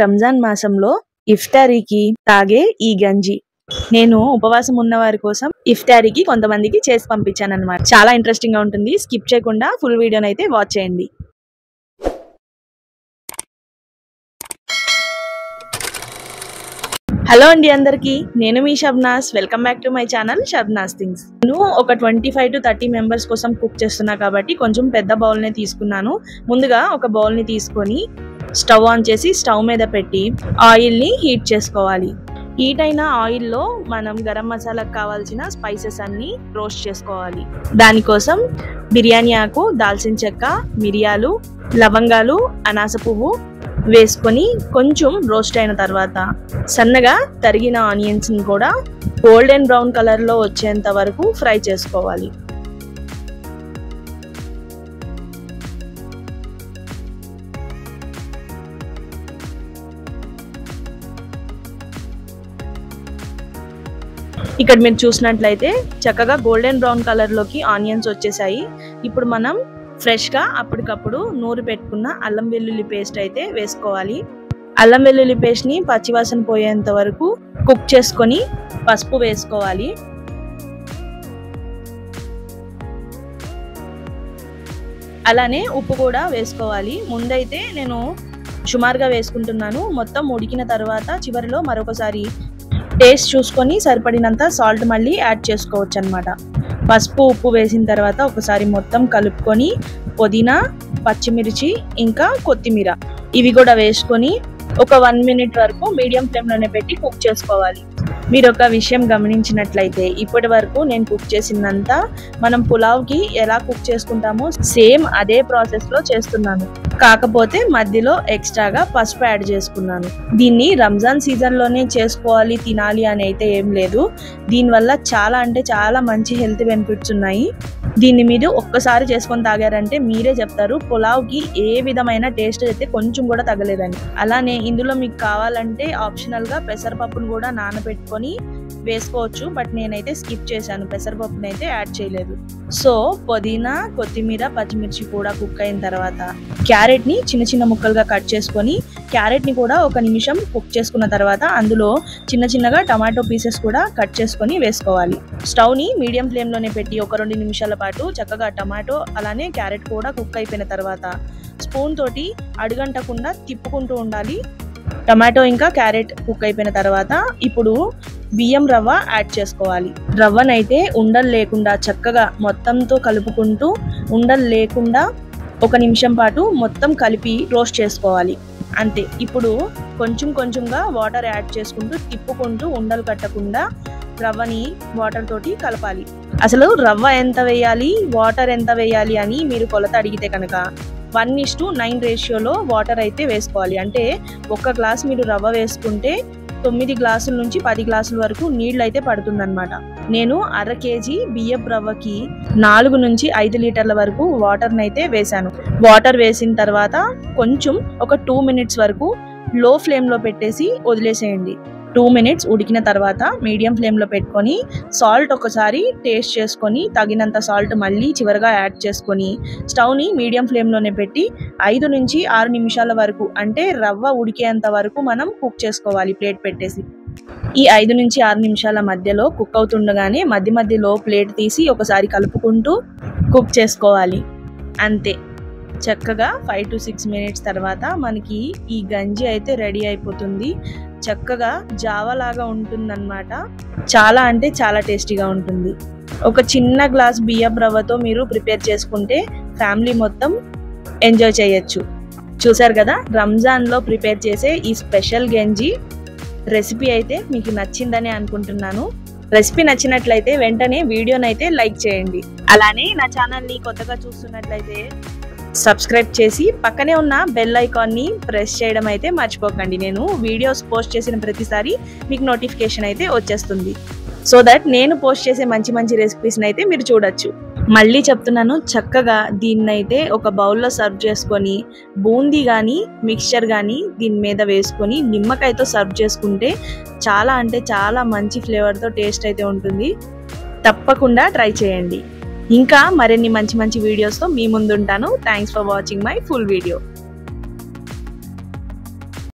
రంజాన్ మాసంలో ఇఫ్తారీకి తాగే ఈ గంజి నేను ఉపవాసం ఉన్న వారి కోసం ఇఫ్తారీకి కొంతమందికి చేసి పంపించాను అన్నమాట. చాలా ఇంట్రెస్టింగ్ గా ఉంటుంది. స్కిప్ చేయకుండా ఫుల్ వీడియోని అయితే వాచ్ చేయండి. హలో అండి అందరికి, నేను మీ Shabnas. Welcome back to my channel Shabnas things. నేను ఒక 25 to 30 మెంబర్స్ కోసం కుక్ చేస్తున్నా కాబట్టి కొంచెం పెద్ద బౌల్నే తీసుకున్నాను. ముందుగా ఒక బౌల్ని తీసుకొని స్టవ్ ఆన్ చేసి స్టవ్ మీద పెట్టి ఆయిల్ని హీట్ చేసుకోవాలి. హీట్ అయిన ఆయిల్లో మనం గరం మసాలాకు కావాల్సిన స్పైసెస్ అన్ని రోస్ట్ చేసుకోవాలి. దానికోసం బిర్యానీ ఆకు, దాల్చిన చెక్క, మిరియాలు, లవంగాలు, అనాస పువ్వు వేసుకొని కొంచెం రోస్ట్ అయిన తర్వాత సన్నగా తరిగిన ఆనియన్స్ ని కూడా గోల్డెన్ బ్రౌన్ కలర్ లో వచ్చేంత వరకు ఫ్రై చేసుకోవాలి. ఇక్కడ మీరు చూసినట్లయితే చక్కగా గోల్డెన్ బ్రౌన్ కలర్ లోకి ఆనియన్స్ వచ్చేసాయి. ఇప్పుడు మనం ఫ్రెష్ గా అప్పటికప్పుడు నూరి పెట్టుకున్న అల్లం వెల్లుల్లి పేస్ట్ అయితే వేసుకోవాలి. అల్లం వెల్లుల్లి పేస్ట్ ని పచ్చివాసన పోయేంత వరకు కుక్ చేసుకొని పసుపు వేసుకోవాలి. అలానే ఉప్పు కూడా వేసుకోవాలి. ముందైతే నేను సుమారుగా వేసుకుంటున్నాను. మొత్తం ఉడికిన తర్వాత చివరిలో మరొకసారి టేస్ట్ చూసుకొని సరిపడినంత సాల్ట్ మళ్ళీ యాడ్ చేసుకోవచ్చు అన్నమాట. పసుపు ఉప్పు వేసిన తర్వాత ఒకసారి మొత్తం కలుపుకొని పుదీనా, పచ్చిమిర్చి ఇంకా కొత్తిమీర ఇవి కూడా వేసుకొని ఒక 1 minute వరకు మీడియం ఫ్లేమ్లోనే పెట్టి కుక్ చేసుకోవాలి. మీరు ఒక విషయం గమనించినట్లయితే ఇప్పటి వరకు నేను కుక్ చేసినంత మనం పులావ్కి ఎలా కుక్ చేసుకుంటామో సేమ్ అదే ప్రాసెస్లో చేస్తున్నాను. కాకపోతే మధ్యలో ఎక్స్ట్రాగా పసుపు యాడ్ చేసుకున్నాను. దీన్ని రంజాన్ సీజన్లోనే చేసుకోవాలి, తినాలి అని అయితే ఏం లేదు. దీనివల్ల చాలా అంటే చాలా మంచి హెల్త్ బెనిఫిట్స్ ఉన్నాయి. దీన్ని మీరు ఒక్కసారి చేసుకొని తాగారంటే మీరే చెప్తారు పులావ్కి ఏ విధమైన టేస్ట్ అయితే కొంచెం కూడా తగలేదని. అలానే ఇందులో మీకు కావాలంటే ఆప్షనల్గా పెసరపప్పును కూడా నానబెట్టుకొని వేసుకోవచ్చు. బట్ నేనైతే స్కిప్ చేశాను, పెసరపప్పుని అయితే యాడ్ చేయలేదు. సో పుదీనా, కొత్తిమీర, పచ్చిమిర్చి కూడా కుక్ అయిన తర్వాత క్యారెట్ని చిన్న చిన్న ముక్కలుగా కట్ చేసుకొని క్యారెట్ని కూడా 1 నిమిషం కుక్ చేసుకున్న తర్వాత అందులో చిన్న చిన్నగా టమాటో పీసెస్ కూడా కట్ చేసుకొని వేసుకోవాలి. స్టవ్ని మీడియం ఫ్లేమ్లోనే పెట్టి ఒక 2 నిమిషాల పాటు చక్కగా టమాటో అలానే క్యారెట్ కూడా కుక్ అయిపోయిన తర్వాత స్పూన్ తోటి అడుగంటకుండా తిప్పుకుంటూ ఉండాలి. టమాటో ఇంకా క్యారెట్ కుక్ అయిపోయిన తర్వాత ఇప్పుడు బియ్యం రవ్వ యాడ్ చేసుకోవాలి. రవ్వనైతే ఉండలు లేకుండా చక్కగా మొత్తంతో కలుపుకుంటూ ఉండలు లేకుండా 1 నిమిషం పాటు మొత్తం కలిపి రోస్ట్ చేసుకోవాలి. అంతే. ఇప్పుడు కొంచెం కొంచెంగా వాటర్ యాడ్ చేసుకుంటూ తిప్పుకుంటూ ఉండలు కట్టకుండా రవ్వని వాటర్ తోటి కలపాలి. అసలు రవ్వ ఎంత వేయాలి, వాటర్ ఎంత వేయాలి అని మీరు కొలత అడిగితే కనుక 1:9 రేషియోలో వాటర్ అయితే వేసుకోవాలి. అంటే 1 గ్లాస్ మీరు రవ్వ వేసుకుంటే 9 గ్లాసుల నుంచి 10 గ్లాసుల వరకు నీళ్ళు అయితే పడుతుందన్నమాట. నేను 1/2 kg బియ్యపు రవ్వకి 4 నుంచి 5 లీటర్ల వరకు వాటర్ని అయితే వేసాను. వాటర్ వేసిన తర్వాత కొంచెం ఒక 2 minutes వరకు లో ఫ్లేమ్లో పెట్టేసి వదిలేసేయండి. 2 minutes ఉడికిన తర్వాత మీడియం ఫ్లేమ్లో పెట్టుకొని సాల్ట్ ఒకసారి టేస్ట్ చేసుకొని తగినంత సాల్ట్ మళ్ళీ చివరిగా యాడ్ చేసుకొని స్టవ్ని మీడియం ఫ్లేమ్లోనే పెట్టి 5 నుంచి 6 నిమిషాల వరకు అంటే రవ్వ ఉడికేంత వరకు మనం కుక్ చేసుకోవాలి ప్లేట్ పెట్టేసి. ఈ 5 నుంచి 6 నిమిషాల మధ్యలో కుక్ అవుతుండగానే మధ్య మధ్యలో ప్లేట్ తీసి ఒకసారి కలుపుకుంటూ కుక్ చేసుకోవాలి. అంతే. చక్కగా 5 to 6 minutes తర్వాత మనకి ఈ గంజి అయితే రెడీ అయిపోతుంది. చక్కగా జావలాగా ఉంటుందన్నమాట. చాలా అంటే చాలా టేస్టీగా ఉంటుంది. ఒక చిన్న గ్లాస్ బియ్యం రవ్వతో మీరు ప్రిపేర్ చేసుకుంటే ఫ్యామిలీ మొత్తం ఎంజాయ్ చేయొచ్చు. చూసారు కదా, రంజాన్లో ప్రిపేర్ చేసే ఈ స్పెషల్ గంజి రెసిపీ అయితే మీకు నచ్చిందని అనుకుంటున్నాను. రెసిపీ నచ్చినట్లయితే వెంటనే వీడియోనైతే లైక్ చేయండి. అలానే నా ఛానల్ని కొత్తగా చూస్తున్నట్లయితే సబ్స్క్రైబ్ చేసి పక్కనే ఉన్న బెల్ ఐకాన్ని ప్రెస్ చేయడం అయితే మర్చిపోకండి. నేను వీడియోస్ పోస్ట్ చేసిన ప్రతిసారి మీకు నోటిఫికేషన్ అయితే వచ్చేస్తుంది. సో దట్ నేను పోస్ట్ చేసే మంచి మంచి రెసిపీస్ని అయితే మీరు చూడొచ్చు. మళ్ళీ చెప్తున్నాను, చక్కగా దీన్నైతే ఒక బౌల్లో సర్వ్ చేసుకొని బూందీ కానీ మిక్స్చర్ కానీ దీని మీద వేసుకొని నిమ్మకాయతో సర్వ్ చేసుకుంటే చాలా అంటే చాలా మంచి ఫ్లేవర్తో టేస్ట్ అయితే ఉంటుంది. తప్పకుండా ట్రై చేయండి. ఇంకా మరిన్ని మంచి మంచి వీడియోస్తో మీ ముందుంటాను. Thanks for watching my full video.